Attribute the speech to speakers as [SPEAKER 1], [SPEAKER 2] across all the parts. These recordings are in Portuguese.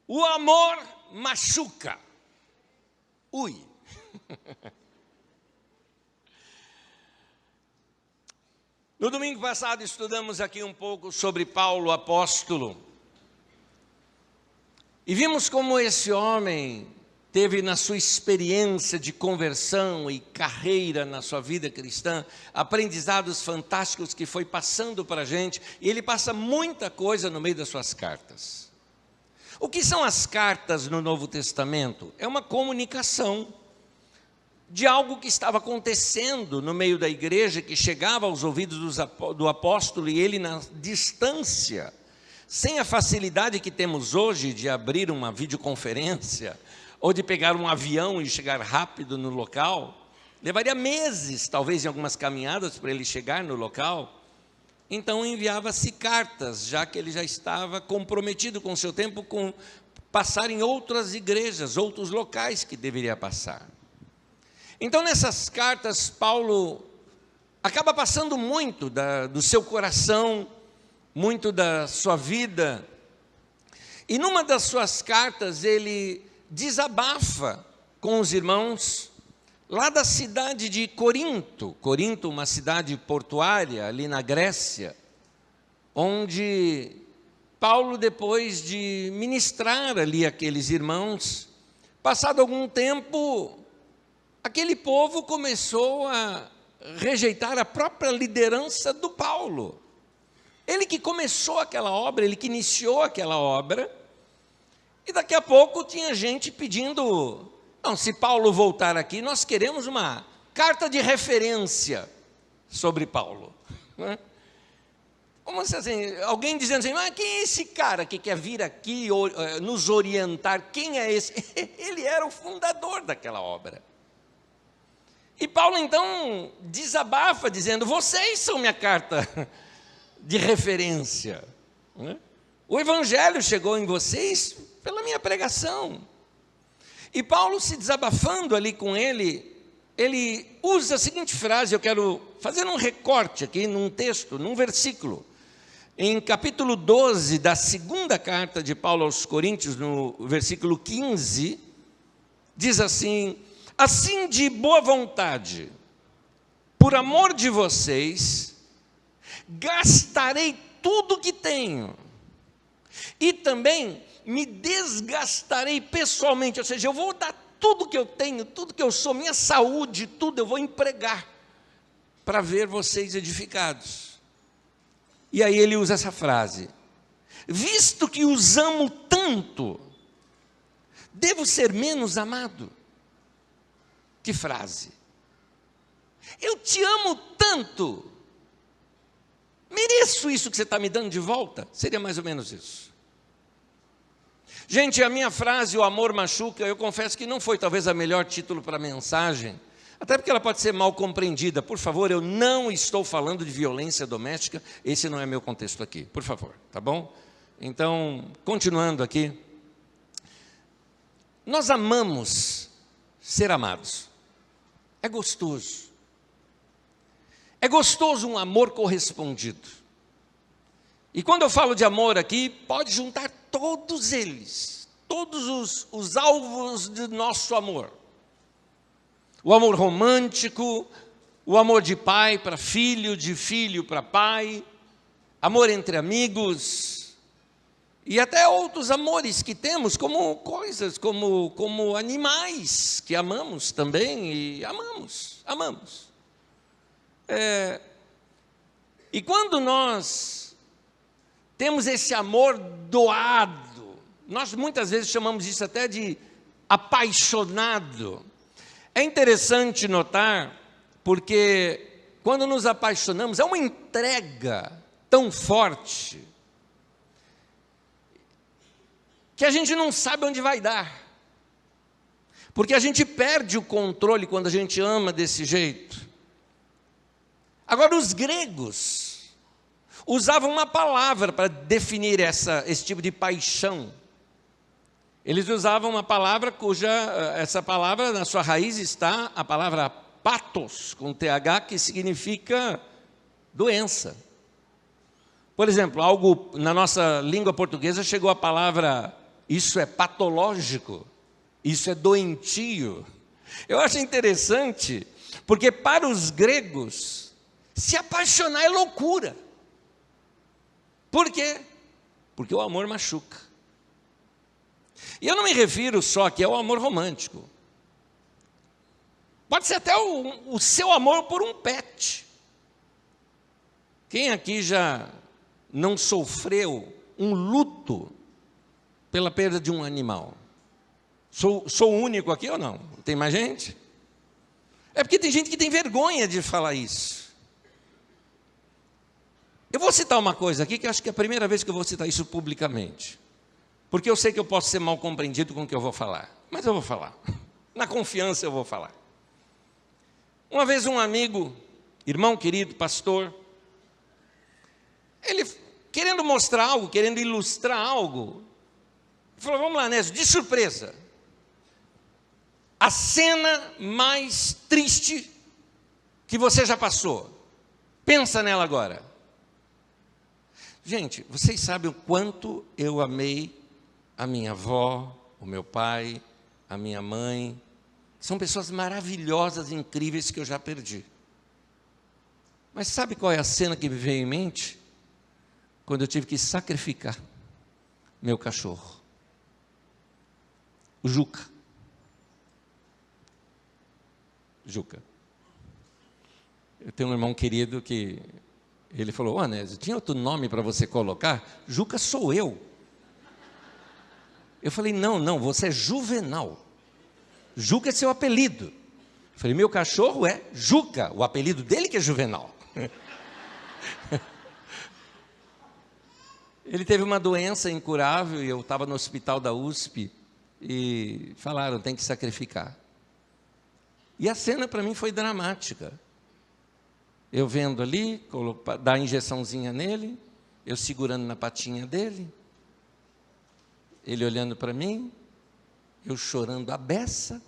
[SPEAKER 1] O amor machuca. Ui. No domingo passado estudamos aqui um pouco sobre Paulo, apóstolo. E vimos como esse homem teve na sua experiência de conversão e carreira na sua vida cristã, aprendizados fantásticos que foi passando para a gente. E ele passa muita coisa no meio das suas cartas. O que são as cartas no Novo Testamento? É uma comunicação de algo que estava acontecendo no meio da igreja, que chegava aos ouvidos do apóstolo e ele na distância, sem a facilidade que temos hoje de abrir uma videoconferência ou de pegar um avião e chegar rápido no local. Levaria meses, talvez em algumas caminhadas, para ele chegar no local. Então enviava-se cartas, já que ele já estava comprometido com o seu tempo, com passar em outras igrejas, outros locais que deveria passar. Então nessas cartas Paulo acaba passando muito do seu coração, muito da sua vida. E numa das suas cartas ele desabafa com os irmãos lá da cidade de Corinto. Corinto, uma cidade portuária ali na Grécia, onde Paulo, depois de ministrar ali aqueles irmãos, passado algum tempo, aquele povo começou a rejeitar a própria liderança do Paulo. Ele que começou aquela obra, ele que iniciou aquela obra, e daqui a pouco tinha gente pedindo: não, se Paulo voltar aqui, nós queremos uma carta de referência sobre Paulo. Como assim, alguém dizendo assim: mas quem é esse cara que quer vir aqui nos orientar? Quem é esse? Ele era o fundador daquela obra. E Paulo então desabafa dizendo: vocês são minha carta de referência. O evangelho chegou em vocês pela minha pregação. E Paulo, se desabafando ali com ele usa a seguinte frase. Eu quero fazer um recorte aqui num texto, num versículo. Em capítulo 12 da segunda carta de Paulo aos Coríntios, no versículo 15, diz assim: assim de boa vontade, por amor de vocês, gastarei tudo que tenho, e também me desgastarei pessoalmente, ou seja, eu vou dar tudo que eu tenho, tudo que eu sou, minha saúde, tudo eu vou empregar para ver vocês edificados. E aí ele usa essa frase: visto que os amo tanto, devo ser menos amado. Que frase! Eu te amo tanto, mereço isso que você está me dando de volta? Seria mais ou menos isso. Gente, a minha frase, o amor machuca, eu confesso que não foi talvez a melhor título para a mensagem, até porque ela pode ser mal compreendida. Por favor, eu não estou falando de violência doméstica, esse não é meu contexto aqui, por favor, tá bom? Então, continuando aqui, nós amamos ser amados. É gostoso. É gostoso um amor correspondido. E quando eu falo de amor aqui, pode juntar todos eles, todos os alvos do nosso amor. O amor romântico, o amor de pai para filho, de filho para pai, amor entre amigos, e até outros amores que temos, como coisas, como animais, que amamos também, e amamos. E quando nós temos esse amor doado, nós muitas vezes chamamos isso até de apaixonado. É interessante notar, porque quando nos apaixonamos, é uma entrega tão forte, que a gente não sabe onde vai dar. Porque a gente perde o controle quando a gente ama desse jeito. Agora, os gregos usavam uma palavra para definir esse tipo de paixão. Eles usavam uma palavra essa palavra, na sua raiz está a palavra pathos, com TH, que significa doença. Por exemplo, algo na nossa língua portuguesa chegou a palavra isso é patológico, isso é doentio. Eu acho interessante, porque para os gregos, se apaixonar é loucura. Por quê? Porque o amor machuca. E eu não me refiro só aqui ao amor romântico. Pode ser até o seu amor por um pet. Quem aqui já não sofreu um luto pela perda de um animal? Sou o único aqui ou não? Tem mais gente? É porque tem gente que tem vergonha de falar isso. Eu vou citar uma coisa aqui, que eu acho que é a primeira vez que eu vou citar isso publicamente. Porque eu sei que eu posso ser mal compreendido com o que eu vou falar. Mas eu vou falar. Na confiança eu vou falar. Uma vez um amigo, irmão querido, pastor, ele querendo mostrar algo, querendo ilustrar algo, falou: vamos lá, Nésio, de surpresa, a cena mais triste que você já passou, pensa nela agora. Gente, vocês sabem o quanto eu amei a minha avó, o meu pai, a minha mãe. São pessoas maravilhosas, incríveis que eu já perdi. Mas sabe qual é a cena que me veio em mente? Quando eu tive que sacrificar meu cachorro, o Juca. Juca. Eu tenho um irmão querido que ele falou: ô Nésio, tinha outro nome para você colocar? Juca sou eu. Eu falei: não, você é Juvenal. Juca é seu apelido. Eu falei: meu cachorro é Juca, o apelido dele que é Juvenal. Ele teve uma doença incurável e eu estava no hospital da USP e falaram: tem que sacrificar. E a cena para mim foi dramática. Eu vendo ali, dar a injeçãozinha nele, eu segurando na patinha dele, ele olhando para mim, eu chorando a beça.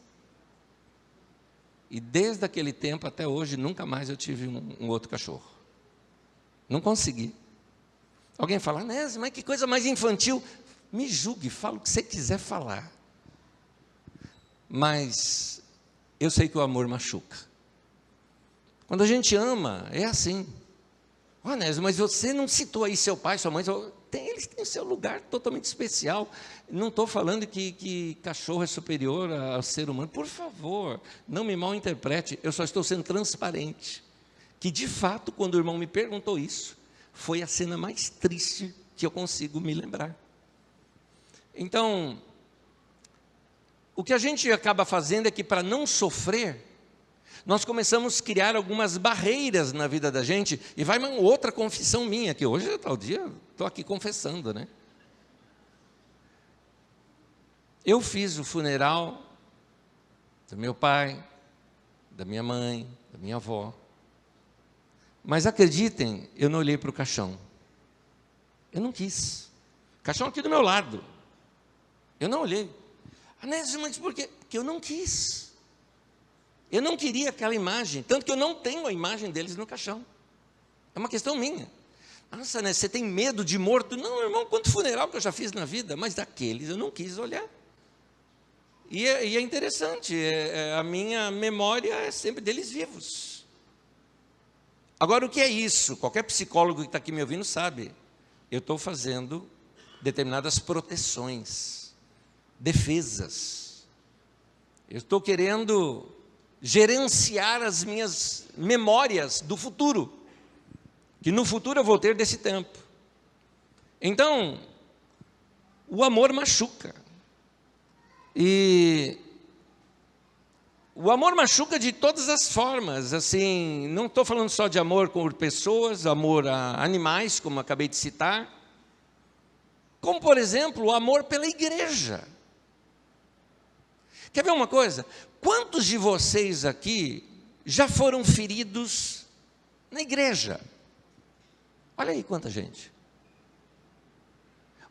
[SPEAKER 1] E desde aquele tempo até hoje, nunca mais eu tive um outro cachorro. Não consegui. Alguém fala: Nésio, mas que coisa mais infantil. Me julgue, fala o que você quiser falar. Mas eu sei que o amor machuca. Quando a gente ama, é assim. Ó, Nésio, mas você não citou aí seu pai, sua mãe. Eles têm seu lugar totalmente especial. Não estou falando que cachorro é superior ao ser humano. Por favor, não me mal interprete. Eu só estou sendo transparente. Que, de fato, quando o irmão me perguntou isso, foi a cena mais triste que eu consigo me lembrar. Então, o que a gente acaba fazendo é que, para não sofrer, nós começamos a criar algumas barreiras na vida da gente. E vai uma outra confissão minha, que hoje, tal dia, estou aqui confessando, né? Eu fiz o funeral do meu pai, da minha mãe, da minha avó. Mas acreditem, eu não olhei para o caixão. Eu não quis. O caixão aqui do meu lado. Eu não olhei. Nésio, mas por quê? Porque eu não quis. Eu não queria aquela imagem, tanto que eu não tenho a imagem deles no caixão. É uma questão minha. Nossa, Nésio, você tem medo de morto? Não, irmão, quanto funeral que eu já fiz na vida, mas daqueles eu não quis olhar. E é interessante, a minha memória é sempre deles vivos. Agora, o que é isso? Qualquer psicólogo que está aqui me ouvindo sabe. Eu estou fazendo determinadas proteções, defesas. Eu estou querendo gerenciar as minhas memórias do futuro, que no futuro eu vou ter desse tempo. Então, o amor machuca. E o amor machuca de todas as formas. Assim, não estou falando só de amor por pessoas, amor a animais, como acabei de citar, como, por exemplo, o amor pela igreja. Quer ver uma coisa? Quantos de vocês aqui já foram feridos na igreja? Olha aí quanta gente.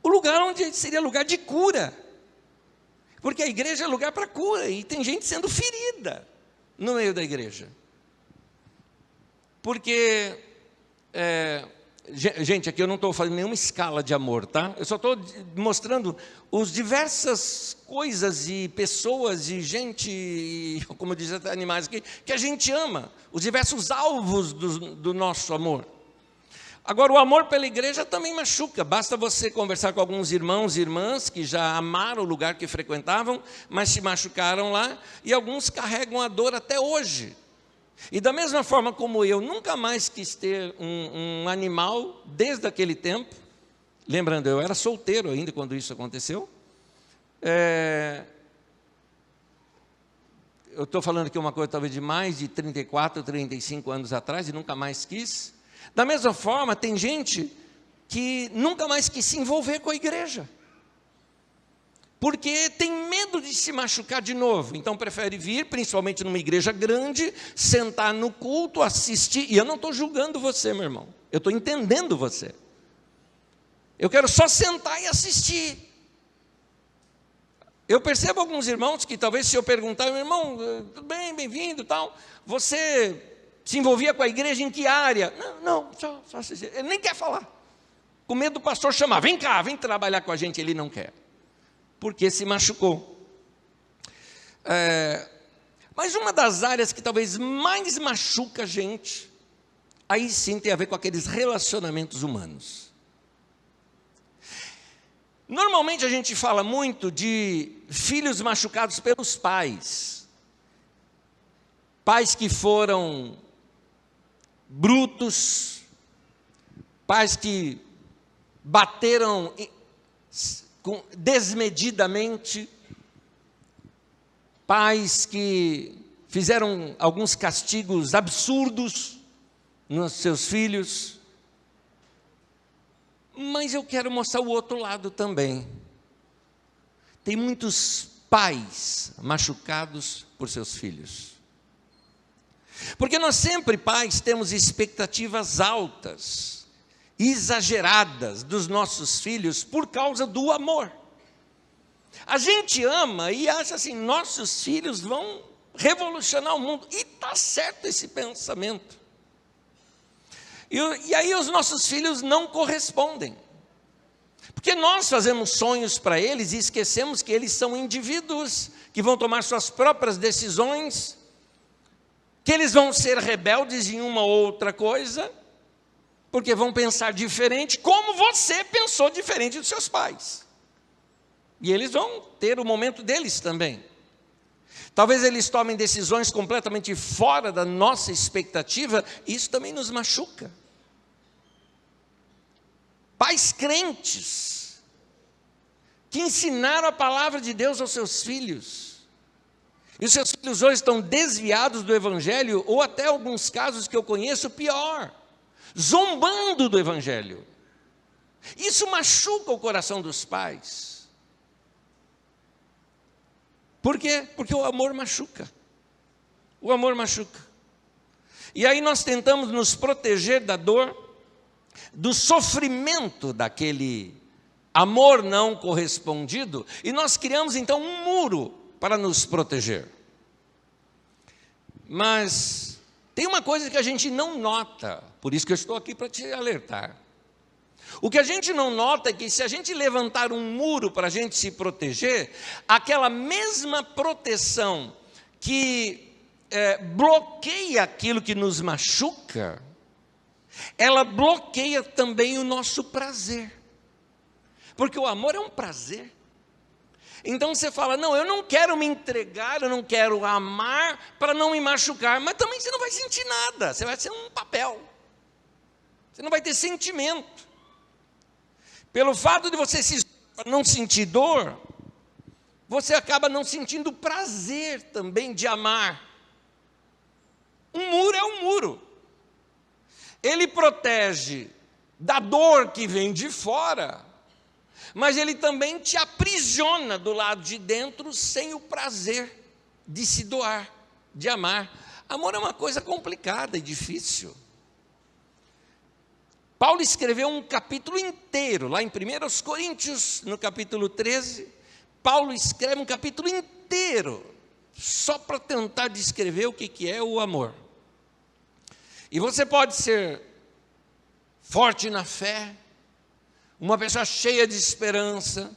[SPEAKER 1] O lugar onde seria lugar de cura. Porque a igreja é lugar para cura, e tem gente sendo ferida no meio da igreja. Porque Gente, aqui eu não estou fazendo nenhuma escala de amor, tá? Eu só estou mostrando as diversas coisas e pessoas e gente, como diz até animais aqui, que a gente ama, os diversos alvos do nosso amor. Agora, o amor pela igreja também machuca. Basta você conversar com alguns irmãos e irmãs que já amaram o lugar que frequentavam, mas se machucaram lá, e alguns carregam a dor até hoje. E da mesma forma como eu nunca mais quis ter um animal desde aquele tempo, lembrando, eu era solteiro ainda quando isso aconteceu, eu estou falando aqui uma coisa talvez de mais de 34, 35 anos atrás, e nunca mais quis. Da mesma forma, tem gente que nunca mais quis se envolver com a igreja, porque tem medo de se machucar de novo, então prefere vir, principalmente numa igreja grande, sentar no culto, assistir, e eu não estou julgando você, meu irmão, eu estou entendendo você, eu quero só sentar e assistir. Eu percebo alguns irmãos que talvez se eu perguntar, meu irmão, tudo bem, bem-vindo, tal, você se envolvia com a igreja em que área? Não, só assistir, ele nem quer falar, com medo do pastor chamar, vem cá, vem trabalhar com a gente, ele não quer. Porque se machucou. Mas uma das áreas que talvez mais machuca a gente, aí sim tem a ver com aqueles relacionamentos humanos. Normalmente a gente fala muito de filhos machucados pelos pais. Pais que foram brutos, pais que bateram desmedidamente, pais que fizeram alguns castigos absurdos nos seus filhos. Mas eu quero mostrar o outro lado também. Tem muitos pais machucados por seus filhos. Porque nós sempre, pais, temos expectativas altas, exageradas dos nossos filhos por causa do amor. A gente ama e acha assim, nossos filhos vão revolucionar o mundo. E está certo esse pensamento. E aí os nossos filhos não correspondem. Porque nós fazemos sonhos para eles e esquecemos que eles são indivíduos que vão tomar suas próprias decisões, que eles vão ser rebeldes em uma ou outra coisa, porque vão pensar diferente, como você pensou diferente dos seus pais. E eles vão ter o momento deles também. Talvez eles tomem decisões completamente fora da nossa expectativa, e isso também nos machuca. Pais crentes, que ensinaram a palavra de Deus aos seus filhos, e os seus filhos hoje estão desviados do evangelho, ou até alguns casos que eu conheço, pior, zombando do evangelho. Isso machuca o coração dos pais. Por quê? Porque o amor machuca. O amor machuca. E aí nós tentamos nos proteger da dor, do sofrimento daquele amor não correspondido, e nós criamos então um muro para nos proteger. Mas tem uma coisa que a gente não nota, por isso que eu estou aqui para te alertar. O que a gente não nota é que se a gente levantar um muro para a gente se proteger, aquela mesma proteção que bloqueia aquilo que nos machuca, ela bloqueia também o nosso prazer. Porque o amor é um prazer. Então você fala, não, eu não quero me entregar, eu não quero amar para não me machucar, mas também você não vai sentir nada, você vai ser um papel. Você não vai ter sentimento. Pelo fato de você não sentir dor, você acaba não sentindo prazer também de amar. Um muro é um muro. Ele protege da dor que vem de fora, mas ele também te aprisiona do lado de dentro sem o prazer de se doar, de amar. Amor é uma coisa complicada e difícil. Paulo escreveu um capítulo inteiro, lá em 1 Coríntios, no capítulo 13, Paulo escreve um capítulo inteiro, só para tentar descrever o que é o amor. E você pode ser forte na fé, uma pessoa cheia de esperança,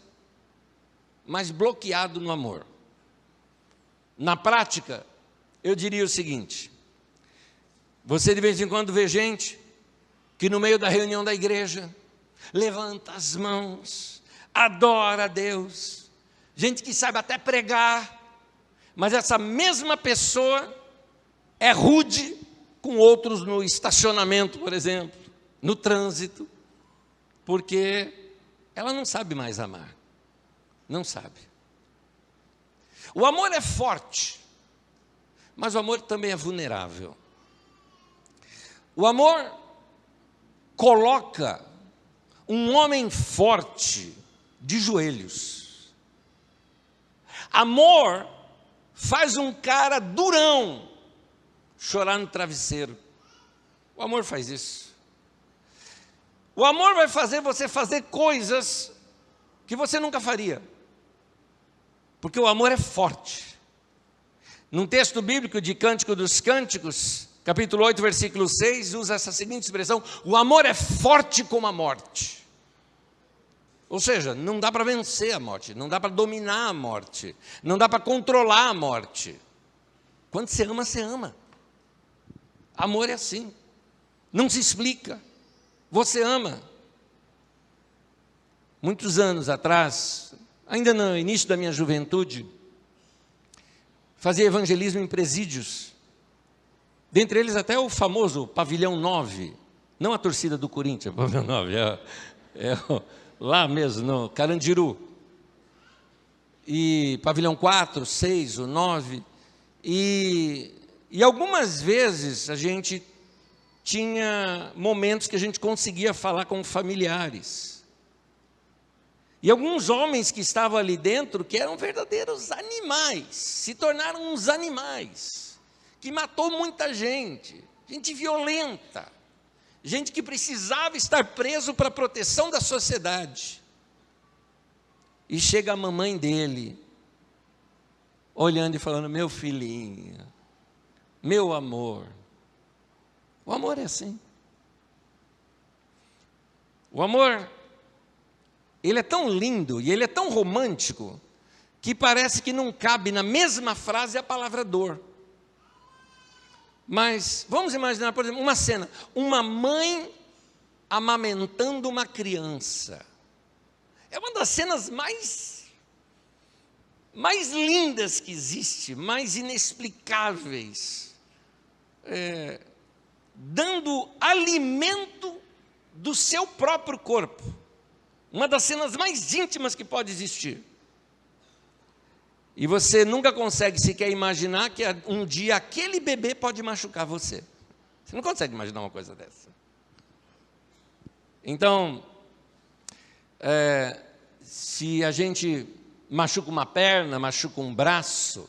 [SPEAKER 1] mas bloqueado no amor. Na prática, eu diria o seguinte: você de vez em quando vê gente que no meio da reunião da igreja levanta as mãos, adora a Deus, gente que sabe até pregar, mas essa mesma pessoa é rude com outros no estacionamento, por exemplo, no trânsito, porque ela não sabe mais amar, não sabe. O amor é forte, mas o amor também é vulnerável. O amor coloca um homem forte de joelhos. Amor faz um cara durão chorar no travesseiro. O amor faz isso. O amor vai fazer você fazer coisas que você nunca faria, porque o amor é forte. Num texto bíblico de Cântico dos Cânticos, capítulo 8, versículo 6, usa essa seguinte expressão: o amor é forte como a morte. Ou seja, não dá para vencer a morte, não dá para dominar a morte, não dá para controlar a morte. Quando você ama, você ama. Amor é assim, não se explica, você ama. Muitos anos atrás, ainda no início da minha juventude, fazia evangelismo em presídios, dentre eles até o famoso Pavilhão 9, não a torcida do Corinthians, Pavilhão 9, lá mesmo, no Carandiru, e Pavilhão 4, 6, o 9, e algumas vezes a gente tinha momentos que a gente conseguia falar com familiares, e alguns homens que estavam ali dentro, que eram verdadeiros animais, se tornaram uns animais, que matou muita gente violenta, gente que precisava estar preso para a proteção da sociedade. E chega a mamãe dele, olhando e falando: meu filhinho, meu amor. O amor é assim. O amor, ele é tão lindo e ele é tão romântico, que parece que não cabe na mesma frase a palavra dor. Mas vamos imaginar, por exemplo, uma cena, uma mãe amamentando uma criança. É uma das cenas mais lindas que existe, mais inexplicáveis, dando alimento do seu próprio corpo. Uma das cenas mais íntimas que pode existir. E você nunca consegue sequer imaginar que um dia aquele bebê pode machucar você. Você não consegue imaginar uma coisa dessa. Então, se a gente machuca uma perna, machuca um braço,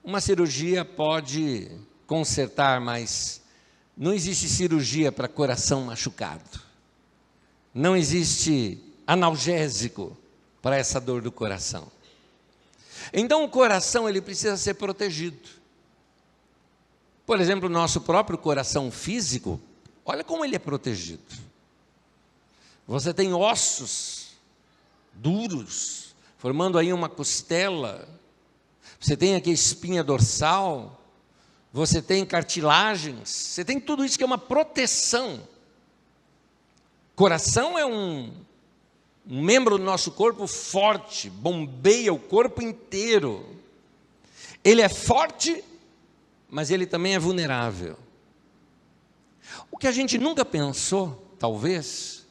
[SPEAKER 1] uma cirurgia pode consertar, mas não existe cirurgia para coração machucado. Não existe analgésico para essa dor do coração. Então o coração, ele precisa ser protegido. Por exemplo, o nosso próprio coração físico, olha como ele é protegido. Você tem ossos duros, formando aí uma costela. Você tem aqui a espinha dorsal. Você tem cartilagens. Você tem tudo isso que é uma proteção. Coração é um membro do nosso corpo forte, bombeia o corpo inteiro. Ele é forte, mas ele também é vulnerável. O que a gente nunca pensou, talvez,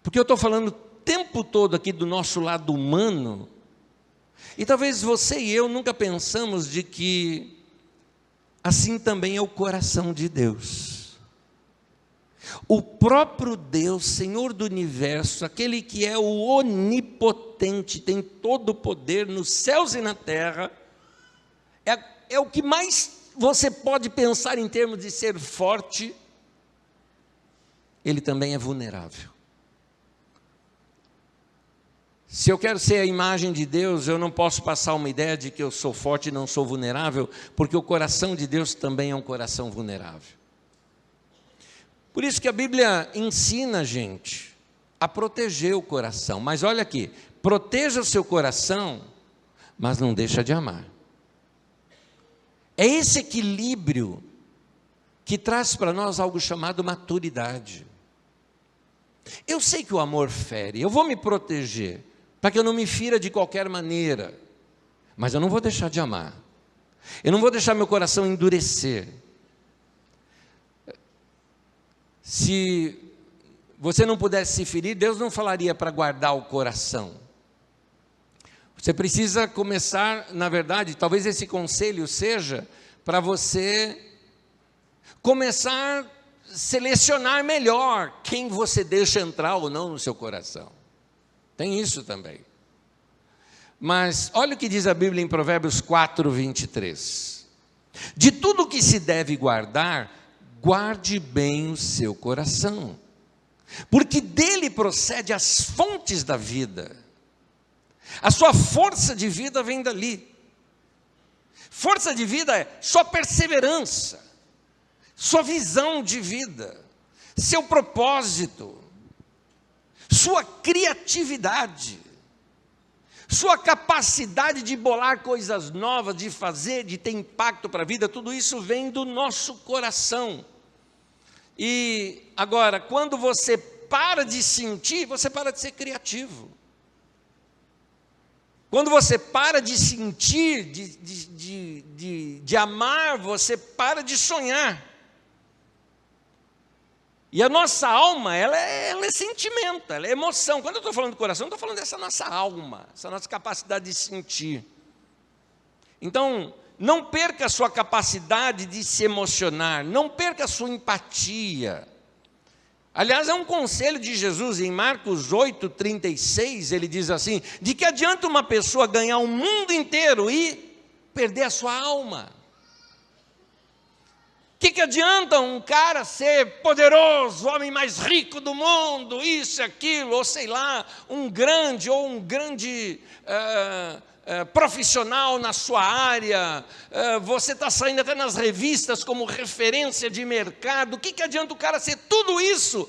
[SPEAKER 1] porque eu estou falando o tempo todo aqui do nosso lado humano, e talvez você e eu nunca pensamos de que assim também é o coração de Deus. O próprio Deus, Senhor do universo, aquele que é o onipotente, tem todo o poder nos céus e na terra, é o que mais você pode pensar em termos de ser forte. Ele também é vulnerável. Se eu quero ser a imagem de Deus, eu não posso passar uma ideia de que eu sou forte e não sou vulnerável, porque o coração de Deus também é um coração vulnerável. Por isso que a Bíblia ensina a gente a proteger o coração. Mas olha aqui, proteja o seu coração, mas não deixa de amar. É esse equilíbrio que traz para nós algo chamado maturidade. Eu sei que o amor fere, eu vou me proteger, para que eu não me fira de qualquer maneira, mas eu não vou deixar de amar. Eu não vou deixar meu coração endurecer. Se você não pudesse se ferir, Deus não falaria para guardar o coração. Você precisa começar, na verdade, talvez esse conselho seja para você começar a selecionar melhor quem você deixa entrar ou não no seu coração. Tem isso também. Mas olha o que diz a Bíblia em Provérbios 4, 23. De tudo que se deve guardar, guarde bem o seu coração, porque dele procede as fontes da vida. A sua força de vida vem dali. Força de vida é sua perseverança, sua visão de vida, seu propósito, sua criatividade, sua capacidade de bolar coisas novas, de fazer, de ter impacto para a vida, tudo isso vem do nosso coração. E agora, quando você para de sentir, você para de ser criativo. Quando você para de sentir, de amar, você para de sonhar. E a nossa alma, ela é sentimento, ela é emoção. Quando eu estou falando do coração, eu estou falando dessa nossa alma, essa nossa capacidade de sentir. Então, não perca a sua capacidade de se emocionar, não perca a sua empatia. Aliás, é um conselho de Jesus, em Marcos 8, 36, ele diz assim, de que adianta uma pessoa ganhar o mundo inteiro e perder a sua alma? O que adianta um cara ser poderoso, o homem mais rico do mundo, isso, aquilo, ou sei lá, um grande profissional na sua área, você está saindo até nas revistas como referência de mercado. O que adianta o cara ser tudo isso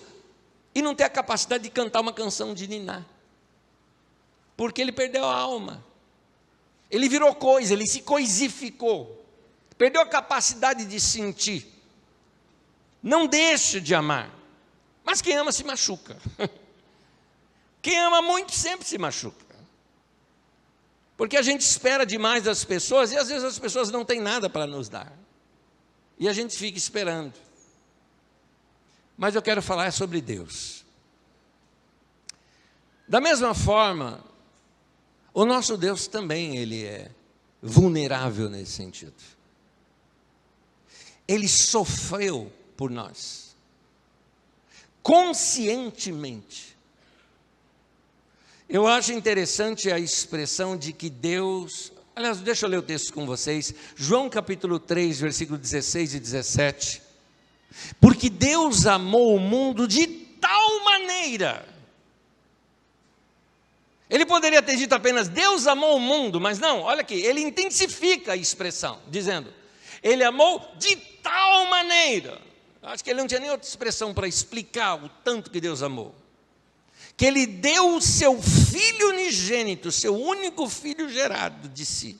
[SPEAKER 1] e não ter a capacidade de cantar uma canção de niná? Porque ele perdeu a alma, ele virou coisa, ele se coisificou, perdeu a capacidade de sentir. Não deixe de amar, mas quem ama se machuca. Quem ama muito sempre se machuca. Porque a gente espera demais das pessoas e às vezes as pessoas não têm nada para nos dar. E a gente fica esperando. Mas eu quero falar sobre Deus. Da mesma forma, o nosso Deus também ele é vulnerável nesse sentido. Ele sofreu por nós, conscientemente. Eu acho interessante a expressão de que Deus... Aliás, deixa eu ler o texto com vocês. João capítulo 3, versículo 16 e 17. Porque Deus amou o mundo de tal maneira. Ele poderia ter dito apenas, Deus amou o mundo, mas não, olha aqui, ele intensifica a expressão, dizendo, ele amou de tal maneira. Acho que ele não tinha nem outra expressão para explicar o tanto que Deus amou. Que ele deu o seu Filho unigênito, seu único Filho gerado de si,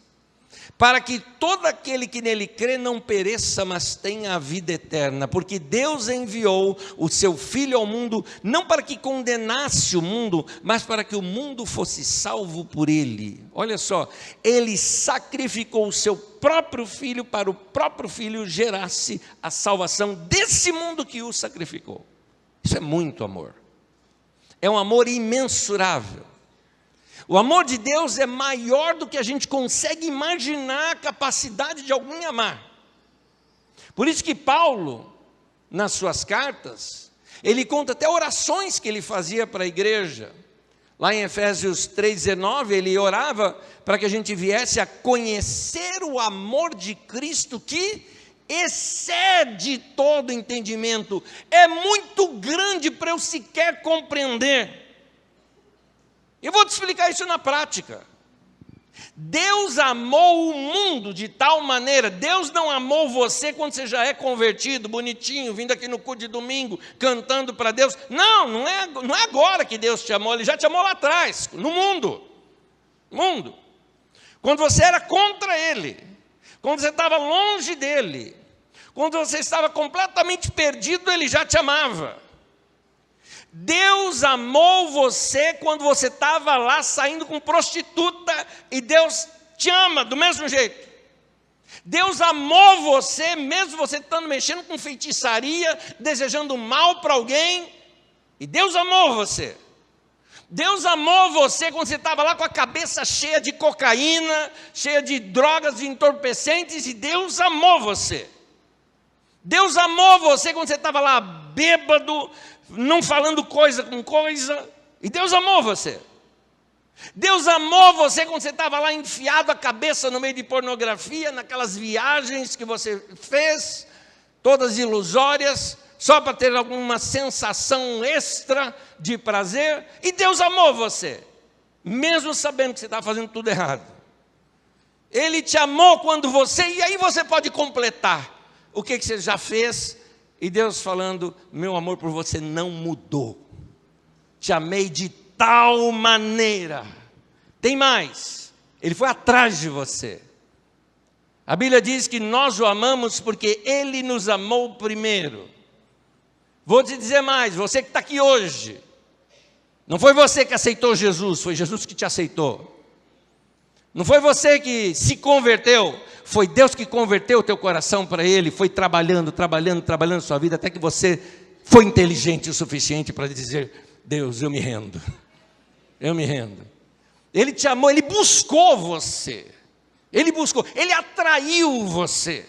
[SPEAKER 1] para que todo aquele que nele crê não pereça, mas tenha a vida eterna. Porque Deus enviou o seu Filho ao mundo, não para que condenasse o mundo, mas para que o mundo fosse salvo por ele. Olha só, ele sacrificou o seu próprio Filho, para o próprio Filho gerasse a salvação desse mundo que o sacrificou. Isso é muito amor. É um amor imensurável. O amor de Deus é maior do que a gente consegue imaginar a capacidade de alguém amar. Por isso que Paulo, nas suas cartas, ele conta até orações que ele fazia para a igreja. Lá em Efésios 3,19, ele orava para que a gente viesse a conhecer o amor de Cristo que excede todo entendimento, é muito grande para eu sequer compreender. Eu vou te explicar isso na prática. Deus amou o mundo de tal maneira. Deus não amou você quando você já é convertido, bonitinho, vindo aqui no culto de domingo, cantando para Deus. Não é agora que Deus te amou, Ele já te amou lá atrás, no mundo. Quando você era contra Ele, quando você estava longe dEle, quando você estava completamente perdido, Ele já te amava. Deus amou você quando você estava lá saindo com prostituta, e Deus te ama do mesmo jeito. Deus amou você mesmo você estando mexendo com feitiçaria, desejando mal para alguém, e Deus amou você. Deus amou você quando você estava lá com a cabeça cheia de cocaína, cheia de drogas, de entorpecentes, e Deus amou você. Deus amou você quando você estava lá bêbado, não falando coisa com coisa, e Deus amou você. Deus amou você quando você estava lá enfiado a cabeça no meio de pornografia, naquelas viagens que você fez, todas ilusórias, só para ter alguma sensação extra de prazer, e Deus amou você, mesmo sabendo que você estava fazendo tudo errado. Ele te amou quando você, e aí você pode completar o que você já fez, e Deus falando: meu amor por você não mudou, te amei de tal maneira. Tem mais, Ele foi atrás de você. A Bíblia diz que nós o amamos porque Ele nos amou primeiro. Vou te dizer mais, você que está aqui hoje, não foi você que aceitou Jesus, foi Jesus que te aceitou. Não foi você que se converteu, foi Deus que converteu o teu coração para Ele, foi trabalhando a sua vida, até que você foi inteligente o suficiente para dizer: Deus, eu me rendo. Ele te amou, Ele buscou você, Ele atraiu você.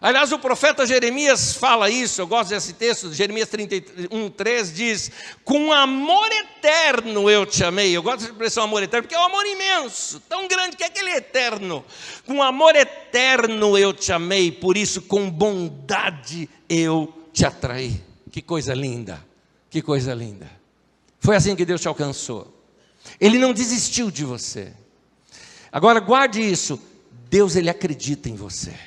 [SPEAKER 1] Aliás, o profeta Jeremias fala isso, eu gosto desse texto, Jeremias 31:3 diz: com amor eterno eu te amei. Eu gosto dessa expressão amor eterno, porque é um amor imenso, tão grande que é aquele eterno. Com amor eterno eu te amei, por isso com bondade eu te atraí. Que coisa linda, que coisa linda. Foi assim que Deus te alcançou. Ele não desistiu de você. Agora guarde isso, Deus, Ele acredita em você.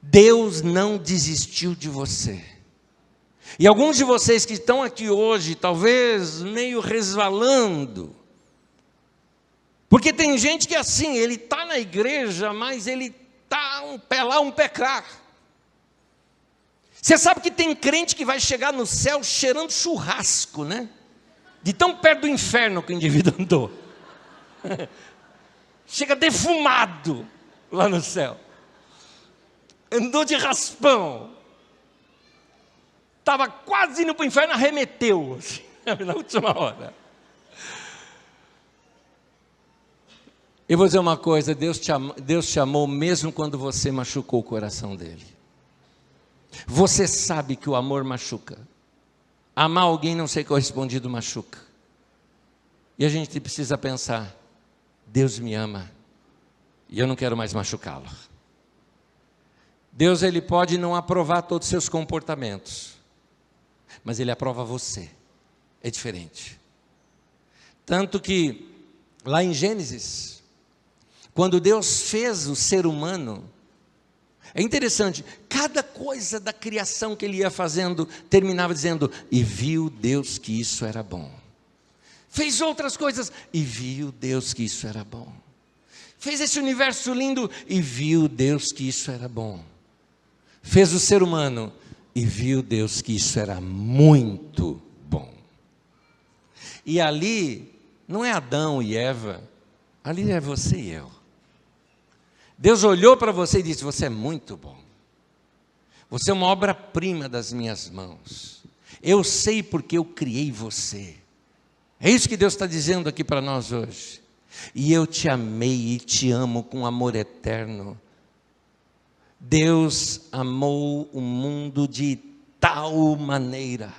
[SPEAKER 1] Deus não desistiu de você. E alguns de vocês que estão aqui hoje, talvez meio resvalando, porque tem gente que é assim, ele está na igreja, mas ele está um pé lá, um pé cá. Você sabe que tem crente que vai chegar no céu cheirando churrasco, né? De tão perto do inferno que o indivíduo andou. Chega defumado lá no céu. Andou de raspão, estava quase indo para o inferno, arremeteu, assim, na última hora. Eu vou dizer uma coisa, Deus te amou mesmo quando você machucou o coração dele. Você sabe que o amor machuca. Amar alguém não ser correspondido machuca. E a gente precisa pensar: Deus me ama, e eu não quero mais machucá-lo. Deus, Ele pode não aprovar todos os seus comportamentos, mas Ele aprova você. É diferente. Tanto que, lá em Gênesis, quando Deus fez o ser humano, é interessante, cada coisa da criação que Ele ia fazendo, terminava dizendo: e viu Deus que isso era bom. Fez outras coisas, e viu Deus que isso era bom. Fez esse universo lindo, e viu Deus que isso era bom. Fez o ser humano, e viu Deus que isso era muito bom. E ali, não é Adão e Eva, ali é você e eu. Deus olhou para você e disse: você é muito bom. Você é uma obra-prima das minhas mãos. Eu sei porque eu criei você. É isso que Deus está dizendo aqui para nós hoje. E eu te amei e te amo com amor eterno. Deus amou o mundo de tal maneira.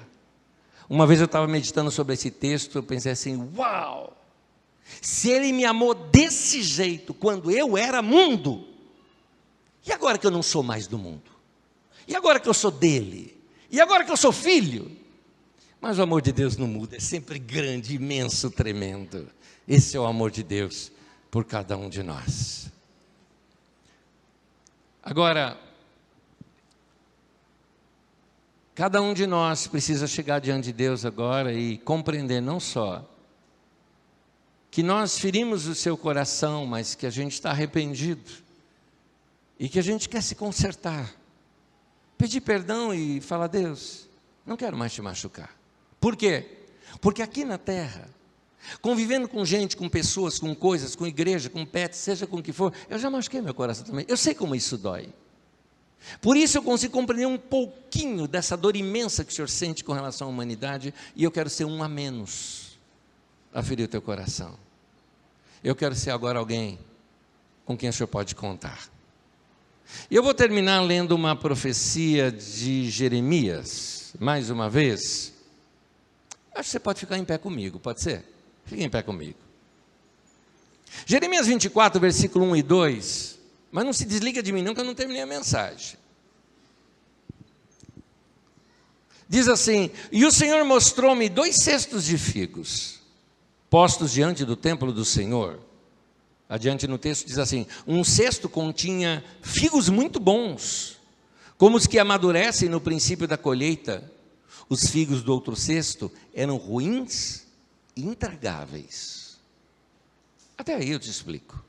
[SPEAKER 1] Uma vez eu estava meditando sobre esse texto, eu pensei assim: uau! Se Ele me amou desse jeito quando eu era mundo, e agora que eu não sou mais do mundo? E agora que eu sou dele? E agora que eu sou filho? Mas o amor de Deus não muda, é sempre grande, imenso, tremendo. Esse é o amor de Deus por cada um de nós. Agora, cada um de nós precisa chegar diante de Deus agora e compreender não só que nós ferimos o seu coração, mas que a gente está arrependido e que a gente quer se consertar. Pedir perdão e falar: Deus, não quero mais te machucar. Por quê? Porque aqui na terra, convivendo com gente, com pessoas, com coisas, com igreja, com pets, seja com o que for, eu já machuquei meu coração também. Eu sei como isso dói. Por isso eu consigo compreender um pouquinho dessa dor imensa que o Senhor sente com relação à humanidade, e eu quero ser um a menos a ferir o teu coração. Eu quero ser agora alguém com quem o Senhor pode contar. E eu vou terminar lendo uma profecia de Jeremias, mais uma vez. Acho que você pode ficar em pé comigo, pode ser? Fique em pé comigo. Jeremias 24, versículo 1 e 2. Mas não se desliga de mim não, que eu não terminei a mensagem. Diz assim: e o Senhor mostrou-me 2 cestos de figos, postos diante do templo do Senhor. Adiante no texto diz assim: um cesto continha figos muito bons, como os que amadurecem no princípio da colheita. Os figos do outro cesto eram ruins e intragáveis. Até aí eu te explico.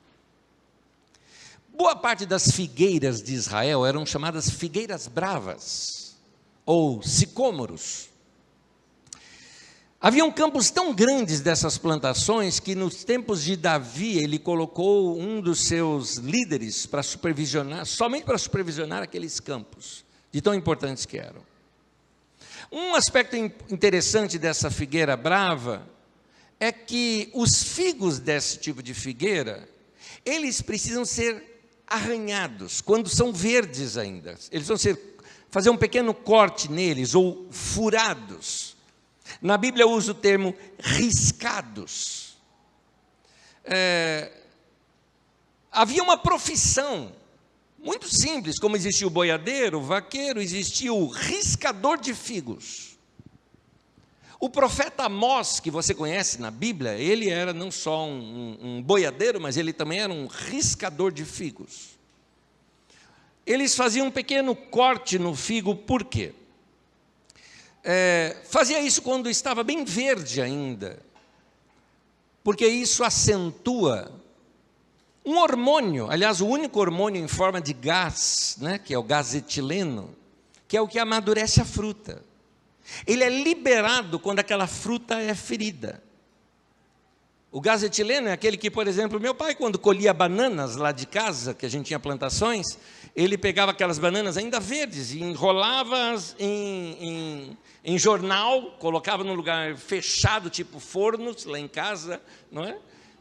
[SPEAKER 1] Boa parte das figueiras de Israel eram chamadas figueiras bravas, ou sicômoros. Haviam campos tão grandes dessas plantações que nos tempos de Davi ele colocou um dos seus líderes para supervisionar, somente para supervisionar aqueles campos, de tão importantes que eram. Um aspecto interessante dessa figueira brava é que os figos desse tipo de figueira, eles precisam ser arranhados, quando são verdes ainda. Eles vão fazer um pequeno corte neles, ou furados. Na Bíblia usa o termo riscados. Havia uma profissão muito simples, como existia o boiadeiro, o vaqueiro, existia o riscador de figos. O profeta Amós, que você conhece na Bíblia, ele era não só um boiadeiro, mas ele também era um riscador de figos. Eles faziam um pequeno corte no figo, por quê? Fazia isso quando estava bem verde ainda, porque isso acentua um hormônio, aliás, o único hormônio em forma de gás, né, que é o gás etileno, que é o que amadurece a fruta. Ele é liberado quando aquela fruta é ferida. O gás etileno é aquele que, por exemplo, meu pai, quando colhia bananas lá de casa, que a gente tinha plantações, ele pegava aquelas bananas ainda verdes e enrolava-as em jornal, colocava num lugar fechado, tipo fornos, lá em casa, não é?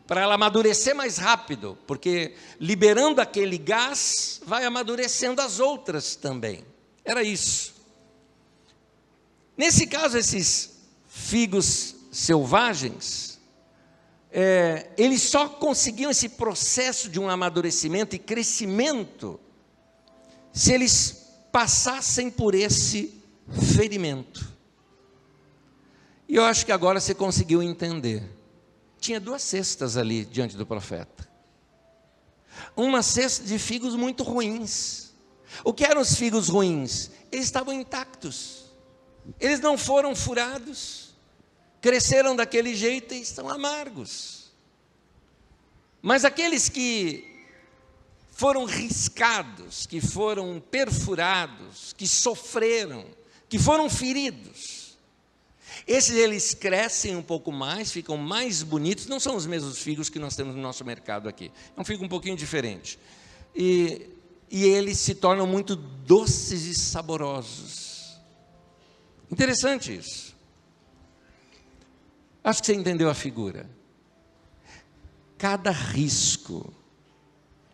[SPEAKER 1] Para ela amadurecer mais rápido, porque liberando aquele gás, vai amadurecendo as outras também. Era isso. Nesse caso, esses figos selvagens, eles só conseguiam esse processo de um amadurecimento e crescimento se eles passassem por esse ferimento. E eu acho que agora você conseguiu entender. Tinha 2 cestas ali diante do profeta. Uma cesta de figos muito ruins. O que eram os figos ruins? Eles estavam intactos. Eles não foram furados. Cresceram daquele jeito e estão amargos. Mas aqueles que foram riscados, que foram perfurados, que sofreram, que foram feridos, esses eles crescem um pouco mais, ficam mais bonitos, não são os mesmos figos que nós temos no nosso mercado aqui. É um figo um pouquinho diferente. E eles se tornam muito doces e saborosos. Interessante isso. Acho que você entendeu a figura. Cada risco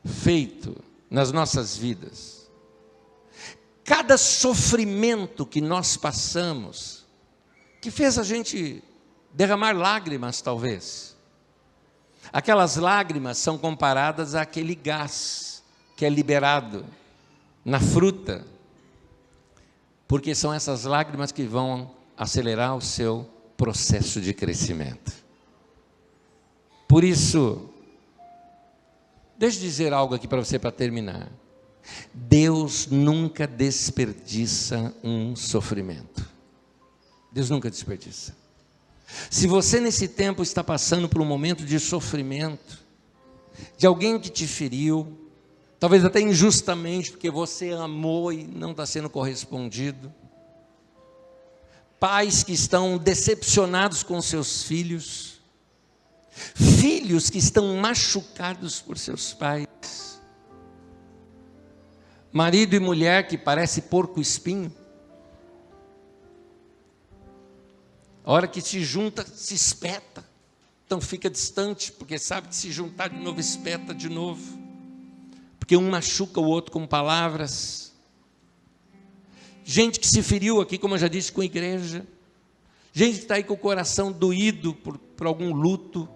[SPEAKER 1] feito nas nossas vidas, cada sofrimento que nós passamos, que fez a gente derramar lágrimas, talvez. Aquelas lágrimas são comparadas àquele gás que é liberado na fruta, porque são essas lágrimas que vão acelerar o seu processo de crescimento. Por isso, deixa eu dizer algo aqui para você para terminar. Deus nunca desperdiça um sofrimento. Deus nunca desperdiça. Se você nesse tempo está passando por um momento de sofrimento, de alguém que te feriu, talvez até injustamente, porque você amou e não está sendo correspondido, pais que estão decepcionados com seus filhos, filhos que estão machucados por seus pais, marido e mulher que parece porco espinho, a hora que se junta, se espeta, então fica distante, porque sabe que se juntar de novo, espeta de novo, porque um machuca o outro com palavras. Gente que se feriu aqui, como eu já disse, com a igreja, gente que está aí com o coração doído por algum luto.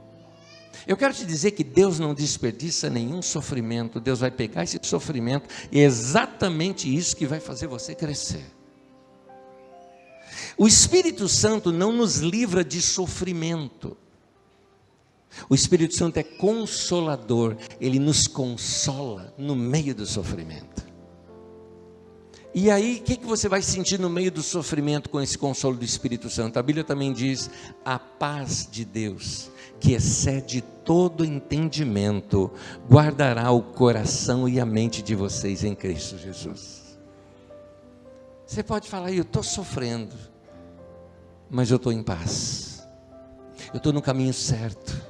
[SPEAKER 1] Eu quero te dizer que Deus não desperdiça nenhum sofrimento. Deus vai pegar esse sofrimento e é exatamente isso que vai fazer você crescer. O Espírito Santo não nos livra de sofrimento. O Espírito Santo é consolador, ele nos consola no meio do sofrimento. E aí, o que você vai sentir no meio do sofrimento com esse consolo do Espírito Santo? A Bíblia também diz: a paz de Deus, que excede todo entendimento, guardará o coração e a mente de vocês em Cristo Jesus. Você pode falar: eu estou sofrendo, mas eu estou em paz, eu estou no caminho certo,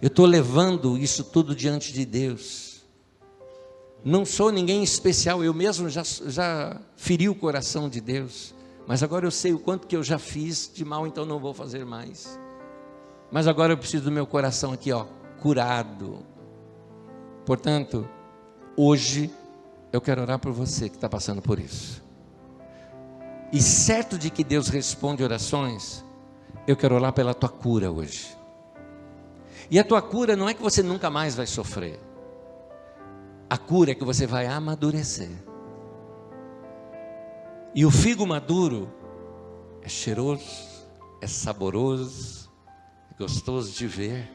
[SPEAKER 1] eu estou levando isso tudo diante de Deus. Não sou ninguém especial, eu mesmo já feri o coração de Deus, mas agora eu sei o quanto que eu já fiz de mal, então não vou fazer mais. Mas agora eu preciso do meu coração aqui, curado. Portanto, hoje eu quero orar por você que está passando por isso. E certo de que Deus responde orações, eu quero orar pela tua cura hoje. E a tua cura não é que você nunca mais vai sofrer. A cura é que você vai amadurecer. E o figo maduro é cheiroso, é saboroso, é gostoso de ver.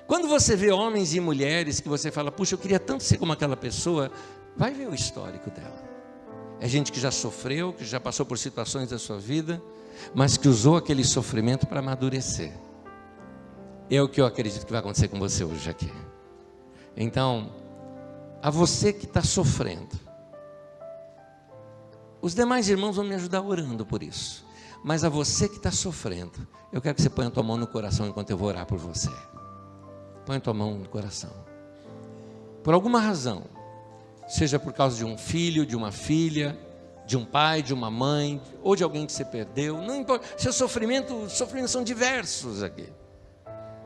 [SPEAKER 1] Quando você vê homens e mulheres que você fala: puxa, eu queria tanto ser como aquela pessoa, vai ver o histórico dela. É gente que já sofreu, que já passou por situações da sua vida, mas que usou aquele sofrimento para amadurecer. É o que eu acredito que vai acontecer com você hoje aqui. Então, a você que está sofrendo, os demais irmãos vão me ajudar orando por isso, mas a você que está sofrendo, eu quero que você ponha a tua mão no coração enquanto eu vou orar por você. Põe a tua mão no coração. Por alguma razão, seja por causa de um filho, de uma filha, de um pai, de uma mãe, ou de alguém que você perdeu, não importa, seus sofrimentos são diversos aqui,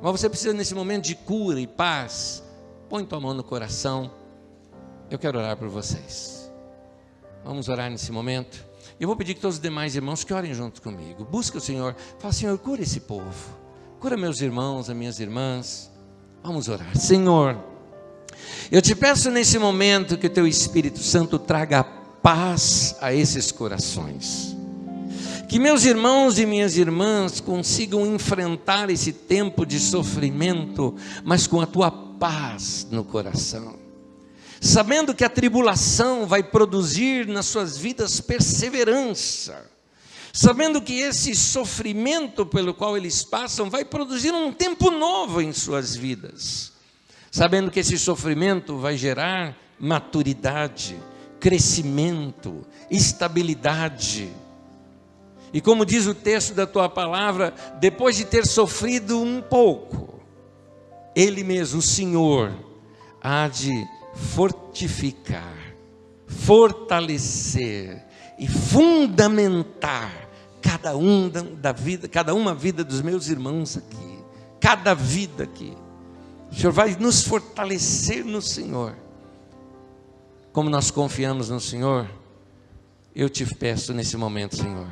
[SPEAKER 1] mas você precisa nesse momento de cura e paz. Põe tua mão no coração, eu quero orar por vocês. Vamos orar nesse momento. Eu vou pedir que todos os demais irmãos que orem junto comigo. Busca o Senhor, fala: Senhor, cura esse povo, cura meus irmãos, as minhas irmãs. Vamos orar. Senhor, eu te peço nesse momento que o teu Espírito Santo traga paz a esses corações, que meus irmãos e minhas irmãs consigam enfrentar esse tempo de sofrimento, mas com a tua paz no coração, sabendo que a tribulação vai produzir nas suas vidas perseverança, sabendo que esse sofrimento pelo qual eles passam vai produzir um tempo novo em suas vidas, sabendo que esse sofrimento vai gerar maturidade, crescimento, estabilidade. E como diz o texto da tua palavra, depois de ter sofrido um pouco, Ele mesmo, o Senhor, há de fortificar, fortalecer e fundamentar cada uma vida dos meus irmãos aqui, cada vida aqui. O Senhor vai nos fortalecer no Senhor. Como nós confiamos no Senhor, eu te peço nesse momento, Senhor,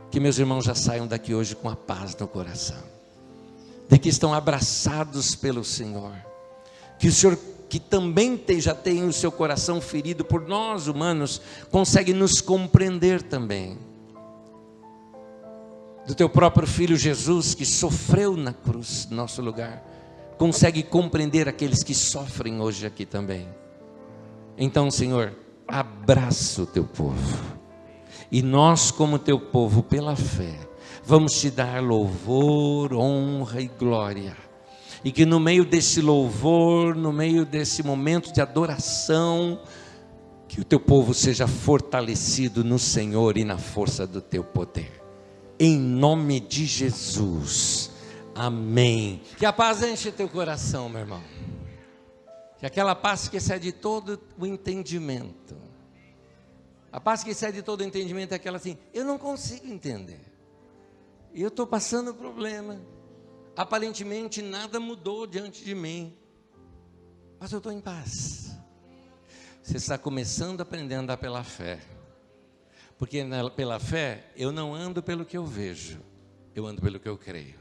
[SPEAKER 1] que meus irmãos já saiam daqui hoje com a paz no coração, de que estão abraçados pelo Senhor, que o Senhor, que também já tem o seu coração ferido por nós humanos, consegue nos compreender também. do teu próprio Filho Jesus, que sofreu na cruz, no nosso lugar, consegue compreender aqueles que sofrem hoje aqui também. Então, Senhor, abraça o teu povo, e nós, como teu povo, pela fé, vamos te dar louvor, honra e glória, e que no meio desse louvor, no meio desse momento de adoração, que o teu povo seja fortalecido no Senhor e na força do teu poder, em nome de Jesus, amém. Que a paz enche teu coração, meu irmão, que aquela paz que excede todo o entendimento, a paz que excede todo o entendimento é aquela assim: eu não consigo entender, eu estou passando problema, aparentemente nada mudou diante de mim, mas eu estou em paz. Você está começando a aprender a andar pela fé, porque pela fé eu não ando pelo que eu vejo, eu ando pelo que eu creio.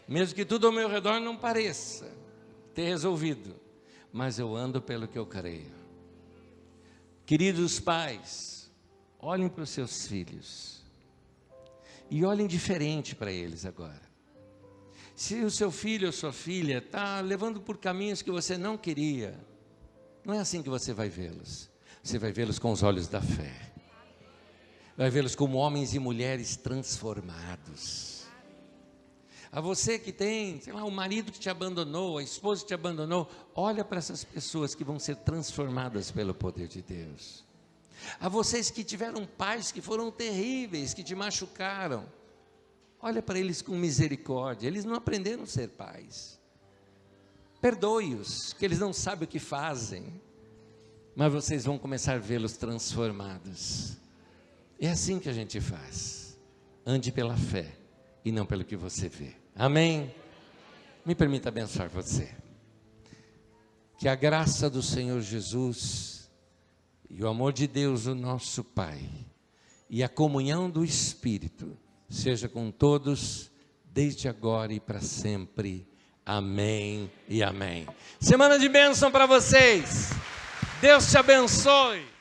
[SPEAKER 1] Mesmo que tudo ao meu redor não pareça ter resolvido, mas eu ando pelo que eu creio. Queridos pais, olhem para os seus filhos e olhem diferente para eles agora. Se o seu filho ou sua filha está levando por caminhos que você não queria, não é assim que você vai vê-los. Você vai vê-los com os olhos da fé, vai vê-los como homens e mulheres transformados. A você que tem, sei lá, o marido que te abandonou, a esposa que te abandonou, olha para essas pessoas que vão ser transformadas pelo poder de Deus. A vocês que tiveram pais que foram terríveis, que te machucaram, olha para eles com misericórdia, eles não aprenderam a ser pais. Perdoe-os, que eles não sabem o que fazem, mas vocês vão começar a vê-los transformados. É assim que a gente faz. Ande pela fé e não pelo que você vê. Amém? Me permita abençoar você. Que a graça do Senhor Jesus e o amor de Deus, o nosso Pai, e a comunhão do Espírito seja com todos, desde agora e para sempre. Amém e amém. Semana de bênção para vocês. Deus te abençoe.